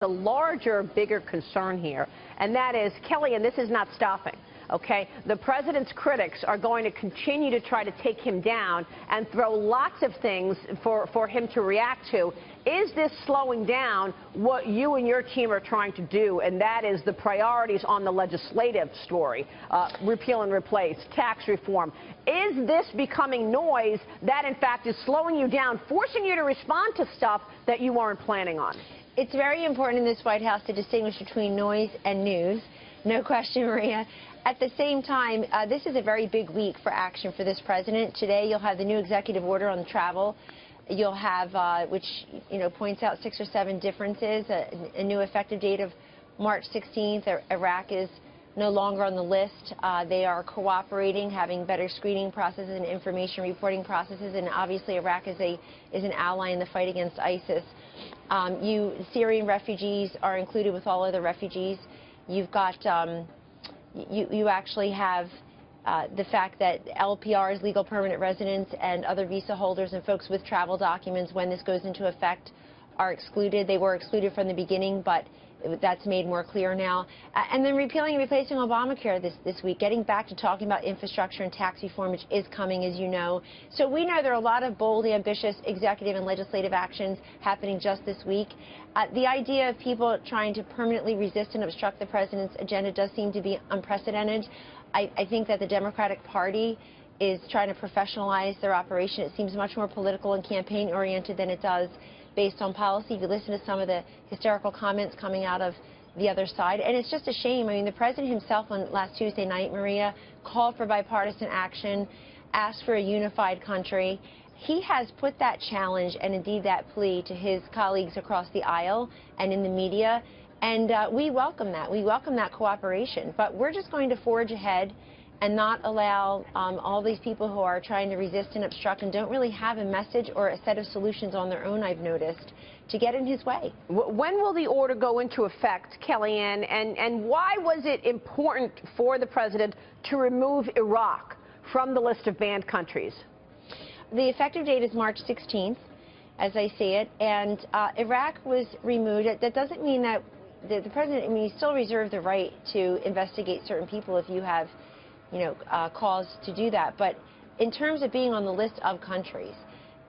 The larger, bigger concern here, and that is, Kellyanne, this is not stopping. Okay, the president's critics are going to continue to try to take him down and throw lots of things for him to react to. Is this slowing down what you and your team are trying to do, and that is the priorities on the legislative story, repeal and replace, tax reform? Is this becoming noise that, in fact, is slowing you down, forcing you to respond to stuff that you weren't planning on? It's very important in this White House to distinguish between noise and news. No question, Maria. At the same time, this is a very big week for action for this president. Today, you'll have the new executive order on travel. You'll have, which points out 6 or 7 differences, a new effective date of March 16th. Iraq is no longer on the list. They are cooperating, having better screening processes and information reporting processes, and obviously Iraq is an ally in the fight against ISIS. Syrian refugees are included with all other refugees. You've got you actually have the fact that LPRs, legal permanent residents, and other visa holders and folks with travel documents, when this goes into effect, are excluded. They were excluded from the beginning, but that's made more clear now. And then repealing and replacing Obamacare this week, getting back to talking about infrastructure and tax reform, which is coming, as you know. So we know there are a lot of bold, ambitious executive and legislative actions happening just this week. The idea of people trying to permanently resist and obstruct the president's agenda does seem to be unprecedented. I think that the Democratic Party is trying to professionalize their operation. It seems much more political and campaign-oriented than it does based on policy. If you listen to some of the hysterical comments coming out of the other side, and it's just a shame. I mean, the president himself on last Tuesday night, Maria, called for bipartisan action, asked for a unified country. He has put that challenge and indeed that plea to his colleagues across the aisle and in the media, and we welcome that. We welcome that cooperation, but we're just going to forge ahead and not allow all these people who are trying to resist and obstruct and don't really have a message or a set of solutions on their own, I've noticed, to get in his way. When will the order go into effect, Kellyanne, and why was it important for the president to remove Iraq from the list of banned countries? The effective date is March 16th, as I see it, and Iraq was removed. That doesn't mean that the president, I mean, he still reserved the right to investigate certain people if you have cause to do that. But in terms of being on the list of countries,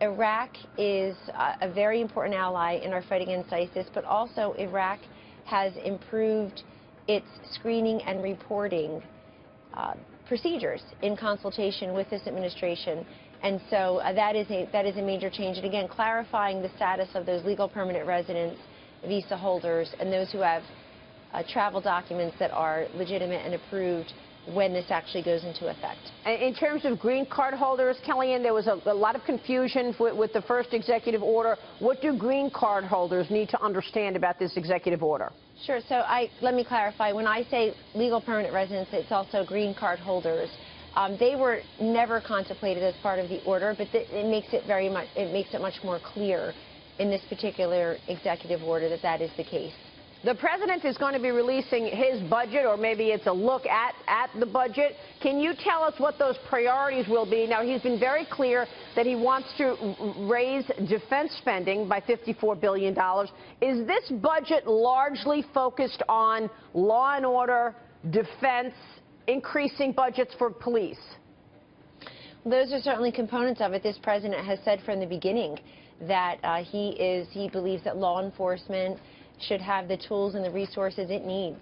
Iraq is a very important ally in our fight against ISIS, but also Iraq has improved its screening and reporting procedures in consultation with this administration. And so that is a major change. And again, clarifying the status of those legal permanent residents, visa holders, and those who have travel documents that are legitimate and approved when this actually goes into effect. In terms of green card holders, Kellyanne, there was a lot of confusion with the first executive order. What do green card holders need to understand about this executive order? Sure. So let me clarify. When I say legal permanent residents, it's also green card holders. They were never contemplated as part of the order, but it makes it much more clear in this particular executive order that that is the case. The president is going to be releasing his budget, or maybe it's a look at the budget. Can you tell us what those priorities will be? Now, he's been very clear that he wants to raise defense spending by $54 billion. Is this budget largely focused on law and order, defense, increasing budgets for police? Those are certainly components of it. This president has said from the beginning that he believes that law enforcement should have the tools and the resources it needs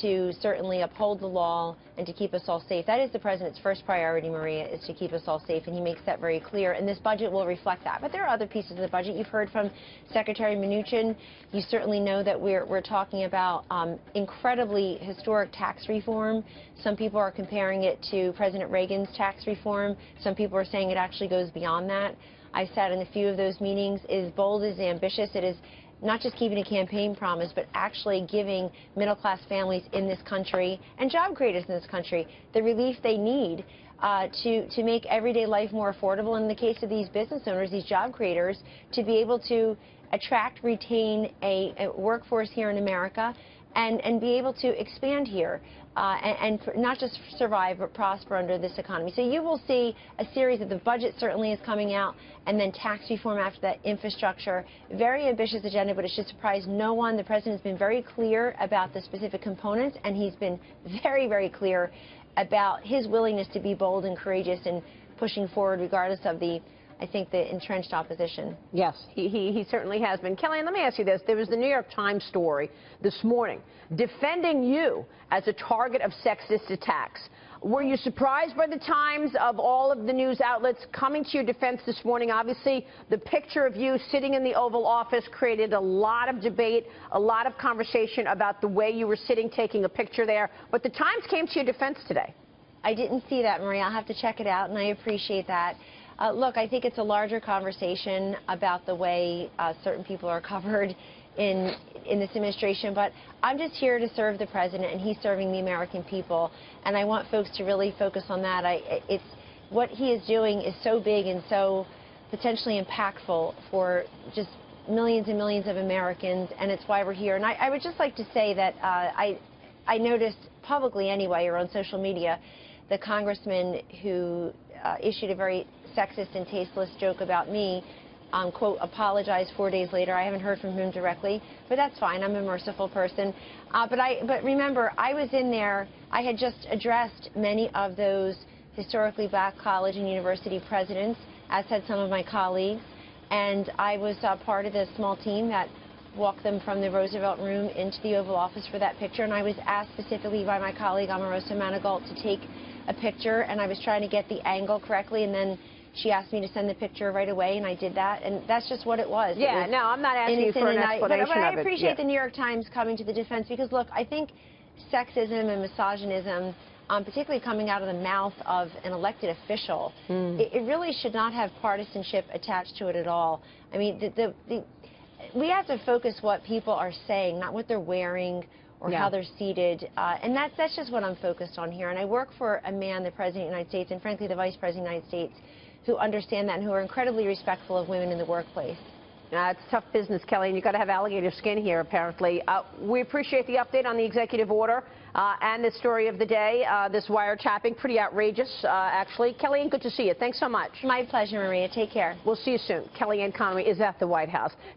to certainly uphold the law and to keep us all safe. That is the president's first priority, Maria, is to keep us all safe, and he makes that very clear, and this budget will reflect that. But there are other pieces of the budget. You've heard from Secretary Mnuchin. You certainly know that we're talking about incredibly historic tax reform. Some people are comparing it to President Reagan's tax reform. Some people are saying it actually goes beyond that. I sat in a few of those meetings. It is bold, it is ambitious, it is not just keeping a campaign promise, but actually giving middle-class families in this country and job creators in this country the relief they need to make everyday life more affordable. In the case of these business owners, these job creators, to be able to attract, retain a workforce here in America and be able to expand here and not just survive but prosper under this economy. So you will see a series of the budget certainly is coming out, and then tax reform after that, infrastructure. Very ambitious agenda, but it should surprise no one. The president's been very clear about the specific components, and he's been very, very clear about his willingness to be bold and courageous in pushing forward regardless of the, I think, the entrenched opposition. Yes, he certainly has been. Kellyanne, let me ask you this. There was the New York Times story this morning defending you as a target of sexist attacks. Were you surprised by the Times, of all of the news outlets, coming to your defense this morning? Obviously, the picture of you sitting in the Oval Office created a lot of debate, a lot of conversation about the way you were sitting, taking a picture there. But the Times came to your defense today. I didn't see that, Maria. I'll have to check it out, and I appreciate that. Look, I think it's a larger conversation about the way certain people are covered in this administration, but I'm just here to serve the president, and he's serving the American people, and I want folks to really focus on that. What he is doing is so big and so potentially impactful for just millions and millions of Americans, and it's why we're here. And I would just like to say that I noticed publicly anyway, or on social media, the congressman who issued a very sexist and tasteless joke about me, quote, apologized 4 days later. I haven't heard from him directly, but that's fine. I'm a merciful person. But remember, I was in there. I had just addressed many of those historically black college and university presidents, as had some of my colleagues, and I was part of the small team that walked them from the Roosevelt Room into the Oval Office for that picture, and I was asked specifically by my colleague Omarosa Manigault to take a picture, and I was trying to get the angle correctly, and then she asked me to send the picture right away, and I did that, and that's just what it was. Yeah, no, I'm not asking you for an explanation but I of it. appreciate the New York Times coming to the defense, because, look, I think sexism and misogynism, particularly coming out of the mouth of an elected official, it really should not have partisanship attached to it at all. I mean, we have to focus what people are saying, not what they're wearing or how they're seated, and that's just what I'm focused on here. And I work for a man, the President of the United States, and frankly the Vice President of the United States, who understand that and who are incredibly respectful of women in the workplace. It's tough business, Kelly, and you've got to have alligator skin here, apparently. We appreciate the update on the executive order and the story of the day, this wiretapping. Pretty outrageous, actually. Kellyanne, good to see you. Thanks so much. My pleasure, Maria. Take care. We'll see you soon. Kellyanne Conway is at the White House.